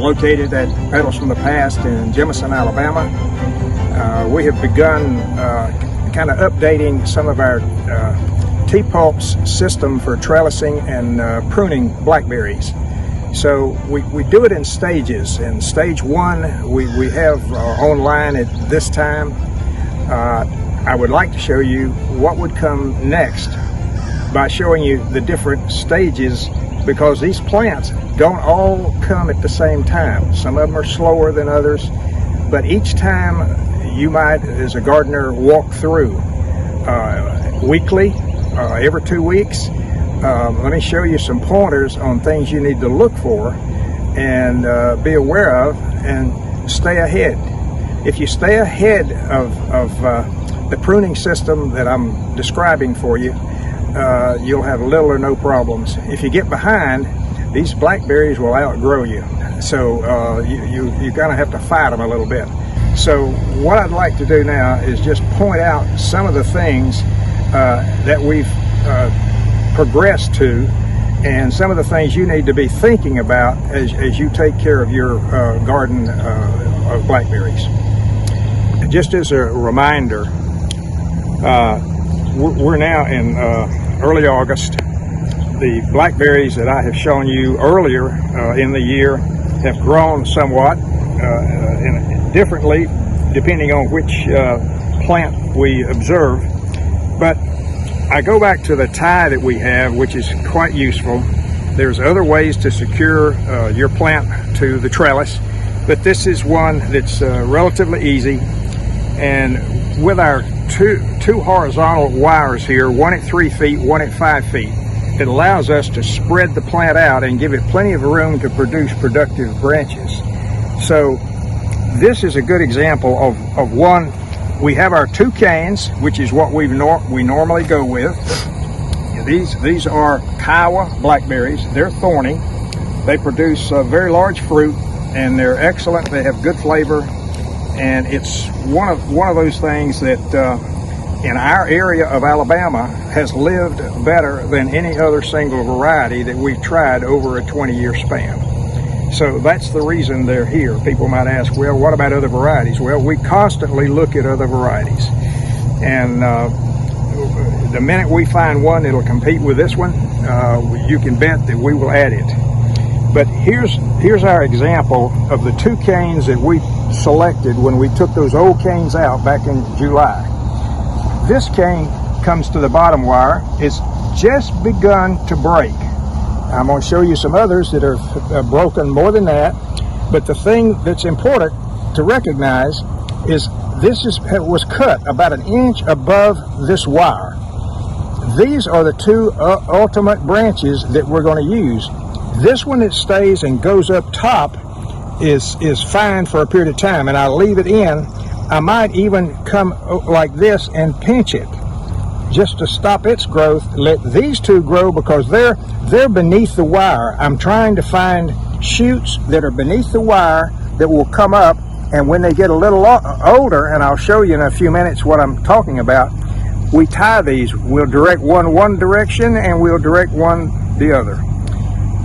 located at Petals from the Past in Jemison, Alabama. We have begun kind of updating some of our TPUPS system for trellising and pruning blackberries. So we do it in stages. In stage one, we have online at this time. I would like to show you what would come next by showing you the different stages, because these plants don't all come at the same time. Some of them are slower than others, but each time you might, as a gardener, walk through weekly, every 2 weeks. Let me show you some pointers on things you need to look for and be aware of and stay ahead. If you stay ahead of the pruning system that I'm describing for you, you'll have little or no problems. If you get behind, these blackberries will outgrow you. So you kind of have to fight them a little bit. So what I'd like to do now is just point out some of the things that we've progressed to, and some of the things you need to be thinking about as you take care of your garden of blackberries. Just as a reminder, we're now in early August. The blackberries that I have shown you earlier in the year have grown somewhat differently depending on which plant we observe. But I go back to the tie that we have, which is quite useful. There's other ways to secure your plant to the trellis, but this is one that's relatively easy. And with our two horizontal wires here, one at 3 feet, one at 5 feet, it allows us to spread the plant out and give it plenty of room to produce productive branches. So this is a good example of one. We have our 2 canes, which is what we normally go with. These are Kiowa Blackberries. They're thorny. They produce very large fruit, and they're excellent. They have good flavor, and it's one of those things that in our area of Alabama has lived better than any other single variety that we've tried over a 20-year span. So that's the reason they're here. People might ask, well, what about other varieties? Well, we constantly look at other varieties. And the minute we find one that'll compete with this one, you can bet that we will add it. But here's our example of the 2 canes that we selected when we took those old canes out back in July. This cane comes to the bottom wire. It's just begun to break. I'm going to show you some others that are broken more than that. But the thing that's important to recognize is this was cut about 1 inch above this wire. These are the 2 ultimate branches that we're going to use. This one that stays and goes up top is fine for a period of time, and I'll leave it in. I might even come like this and pinch it just to stop its growth. Let these 2 grow because they're beneath the wire. I'm trying to find shoots that are beneath the wire that will come up, and when they get a little older, and I'll show you in a few minutes what I'm talking about, we tie these. We'll direct one direction and we'll direct one the other.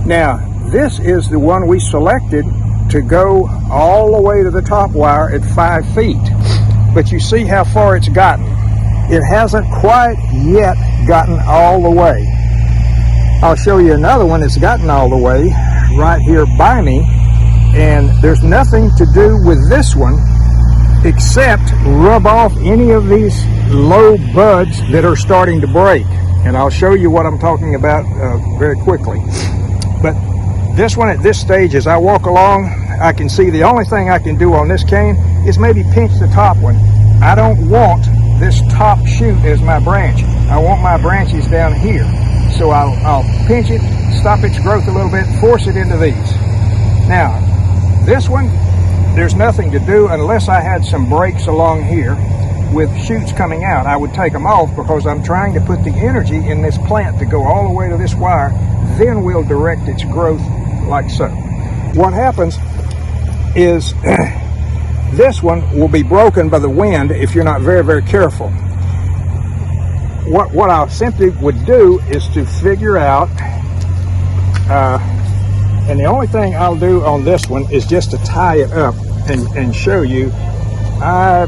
Now, this is the one we selected to go all the way to the top wire at 5 feet. But you see how far it's gotten. It hasn't quite yet gotten all the way. I'll show you another one that's gotten all the way right here by me, and there's nothing to do with this one except rub off any of these low buds that are starting to break. And I'll show you what I'm talking about very quickly. But this one at this stage, as I walk along, I can see the only thing I can do on this cane is maybe pinch the top one. I don't want this top shoot as my branch. I want my branches down here. So I'll pinch it, stop its growth a little bit, force it into these. Now, this one, there's nothing to do unless I had some breaks along here with shoots coming out. I would take them off because I'm trying to put the energy in this plant to go all the way to this wire. Then we'll direct its growth like so. What happens is this one will be broken by the wind if you're not very, very careful. What I simply would do is to figure out And the only thing I'll do on this one is just to tie it up and show you. I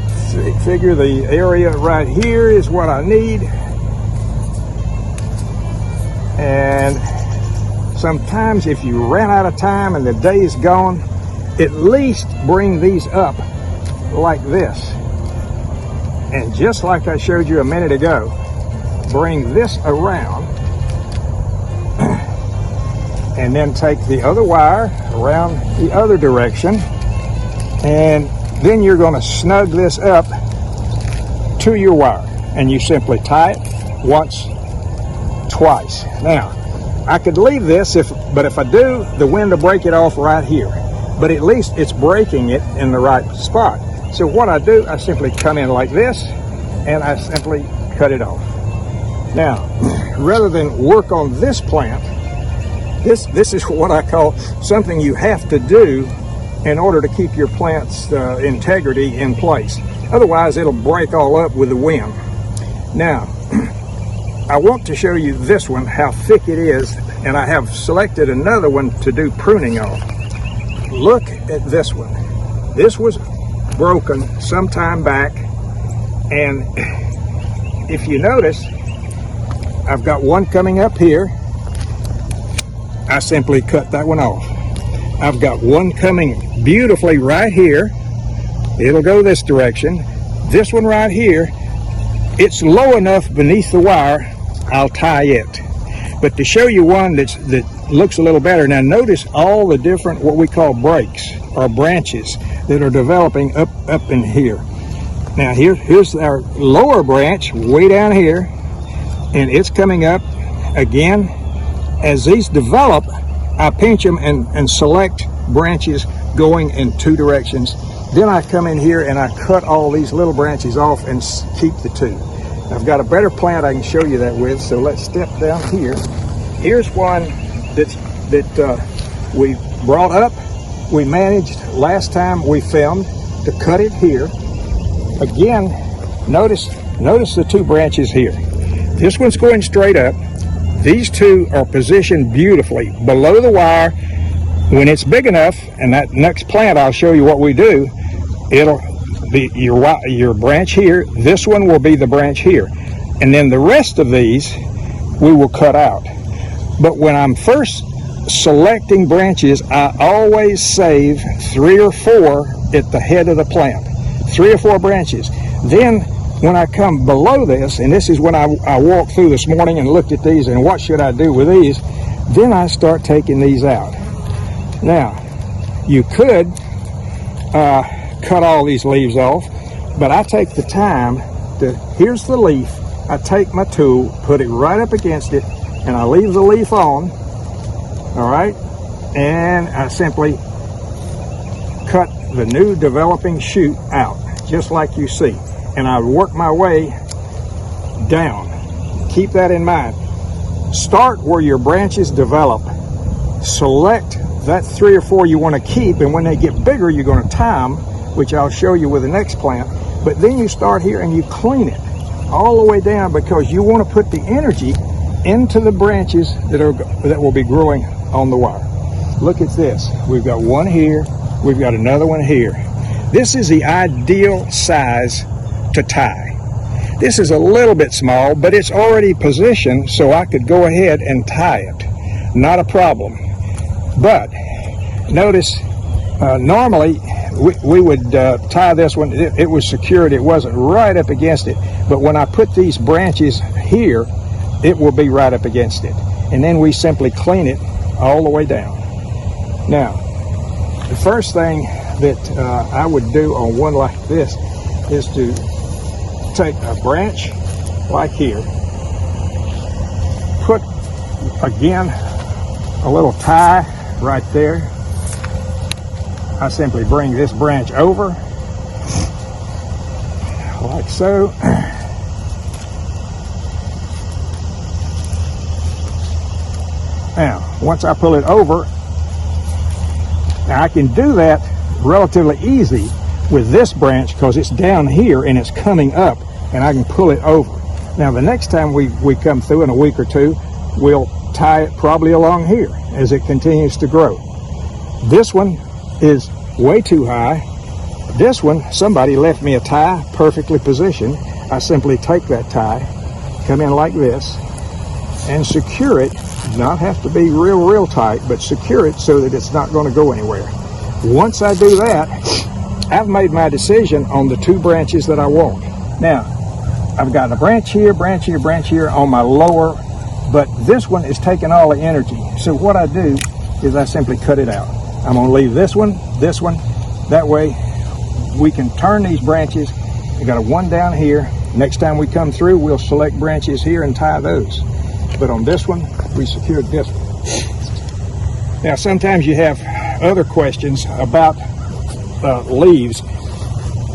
figure the area right here is what I need. And sometimes if you ran out of time and the day's gone, at least bring these up like this. And just like I showed you a minute ago, bring this around and then take the other wire around the other direction, and then you're going to snug this up to your wire, and you simply tie it once, twice. Now, I could leave this, but if I do, the wind will break it off right here. But at least it's breaking it in the right spot. So what I do, I simply come in like this, and I simply cut it off. Now, rather than work on this plant, this is what I call something you have to do in order to keep your plant's integrity in place. Otherwise, it'll break all up with the wind. Now, I want to show you this one, how thick it is, and I have selected another one to do pruning on. Look at this one. This was broken some time back, and if you notice, I've got one coming up here. I simply cut that one off. I've got one coming beautifully right here. It'll go this direction. This one right here, it's low enough beneath the wire, I'll tie it. But to show you one that looks a little better, now notice all the different what we call breaks or branches that are developing up in here. Now here's our lower branch way down here, and it's coming up again. As these develop, I pinch them and select branches going in two directions. Then I come in here and I cut all these little branches off and keep the two. I've got a better plant I can show you that with, so let's step down here. Here's one that we brought up. We managed last time we filmed to cut it here. Again, notice the two branches here. This one's going straight up. These two are positioned beautifully below the wire. When it's big enough, and that next plant I'll show you what we do, it'll be your branch here. This one will be the branch here. And then the rest of these we will cut out. But when I'm first selecting branches, I always save 3 or 4 at the head of the plant. 3 or 4 branches. Then when I come below this, and this is when I walked through this morning and looked at these and what should I do with these, then I start taking these out. Now, you could cut all these leaves off, but I take the time to, here's the leaf, I take my tool, put it right up against it, and I leave the leaf on, all right, and I simply cut the new developing shoot out, just like you see. And I work my way down. Keep that in mind. Start where your branches develop. Select that 3 or 4 you want to keep, and when they get bigger, you're going to tie them, which I'll show you with the next plant. But then you start here and you clean it all the way down, because you want to put the energy into the branches that will be growing on the wire. Look at this. We've got one here. We've got another one here. This is the ideal size to tie. This is a little bit small, but it's already positioned so I could go ahead and tie it. Not a problem. But notice, normally we would tie this one. It was secured. It wasn't right up against it. But when I put these branches here, it will be right up against it. And then we simply clean it all the way down. Now, the first thing that I would do on one like this is to take a branch like here, put again a little tie right there. I simply bring this branch over like so. Now, once I pull it over, now I can do that relatively easy with this branch because it's down here and it's coming up, and I can pull it over. Now the next time we come through in a week or two, we'll tie it probably along here as it continues to grow. This one is way too high. This one, somebody left me a tie perfectly positioned. I simply take that tie, come in like this, and secure it. Not have to be real tight, but secure it so that it's not going to go anywhere. Once I do that, I've made my decision on the 2 branches that I want. Now, I've got a branch here on my lower, but this one is taking all the energy. So what I do is I simply cut it out. I'm going to leave this one. That way we can turn these branches. We got a one down here. Next time we come through, we'll select branches here and tie those. But on this one, we secured this one. Now, sometimes you have other questions about leaves.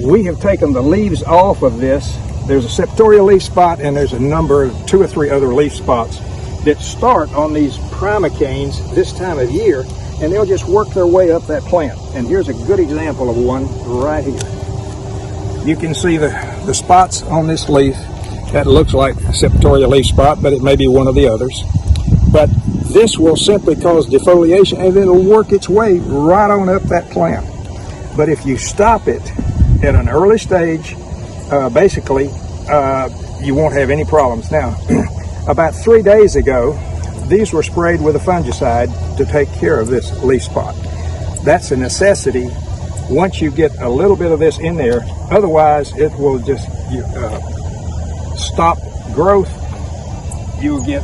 We have taken the leaves off of this. There's a septorial leaf spot, and there's a number of 2 or 3 other leaf spots that start on these primocanes this time of year, and they'll just work their way up that plant. And here's a good example of one right here. You can see the spots on this leaf. That looks like a septorial leaf spot, but it may be one of the others. But this will simply cause defoliation, and it'll work its way right on up that plant. But if you stop it at an early stage, basically, you won't have any problems. Now, about 3 days ago, these were sprayed with a fungicide to take care of this leaf spot. That's a necessity once you get a little bit of this in there. Otherwise, it will just stop growth. You'll get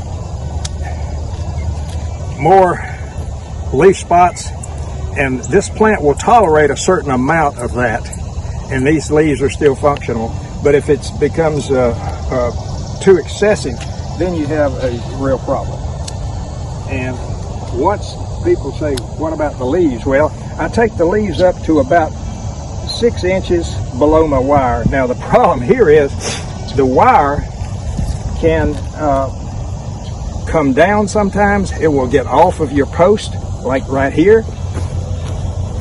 more leaf spots, and this plant will tolerate a certain amount of that, and these leaves are still functional. But if it becomes too excessive, then you have a real problem. And once people say, what about the leaves? Well, I take the leaves up to about 6 inches below my wire. Now, the problem here is the wire can come down sometimes. It will get off of your post, like right here.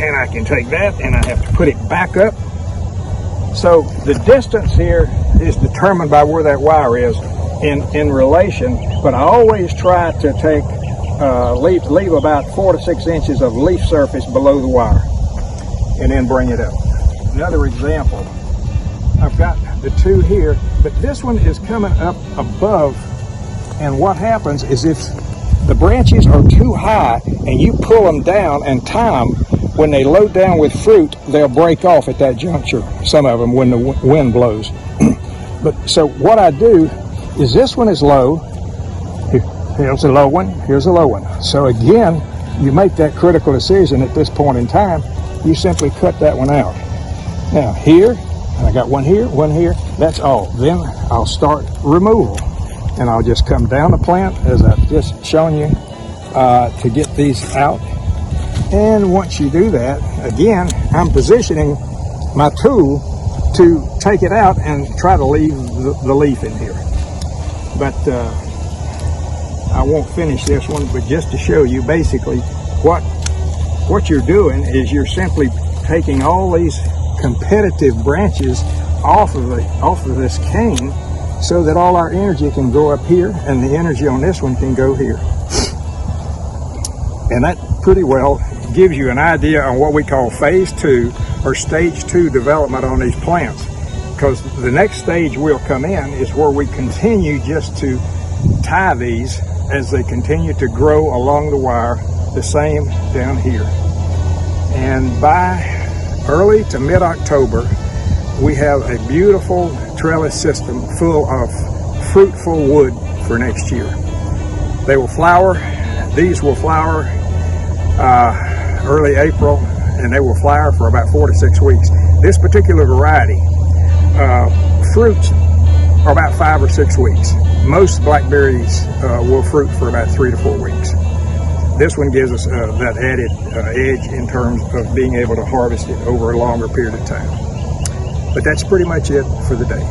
And I can take that and I have to put it back up. So the distance here is determined by where that wire is in relation, but I always try to take leave about 4 to 6 inches of leaf surface below the wire, and then bring it up. Another example, I've got the 2 here, but this one is coming up above, and what happens is if the branches are too high and you pull them down and tie them, when they load down with fruit, they'll break off at that juncture, some of them, when the wind blows. But so what I do is, this one is low, here's a low one, here's a low one. So again, you make that critical decision at this point in time. You simply cut that one out. Now here, and I got one here, that's all. Then I'll start removal, and I'll just come down the plant as I've just shown you to get these out. And once you do that, again, I'm positioning my tool to take it out and try to leave the leaf in here. But I won't finish this one, but just to show you basically what you're doing is you're simply taking all these competitive branches off of this cane, so that all our energy can go up here and the energy on this one can go here. And that pretty well gives you an idea on what we call phase 2 or stage 2 development on these plants, because the next stage we'll come in is where we continue just to tie these as they continue to grow along the wire, the same down here. And by early to mid-October, we have a beautiful trellis system full of fruitful wood for next year. They will flower. These will flower early April, and they will flower for about 4 to 6 weeks. This particular variety, fruits are about 5 or 6 weeks. Most blackberries will fruit for about 3 to 4 weeks. This one gives us that added edge in terms of being able to harvest it over a longer period of time. But that's pretty much it for the day.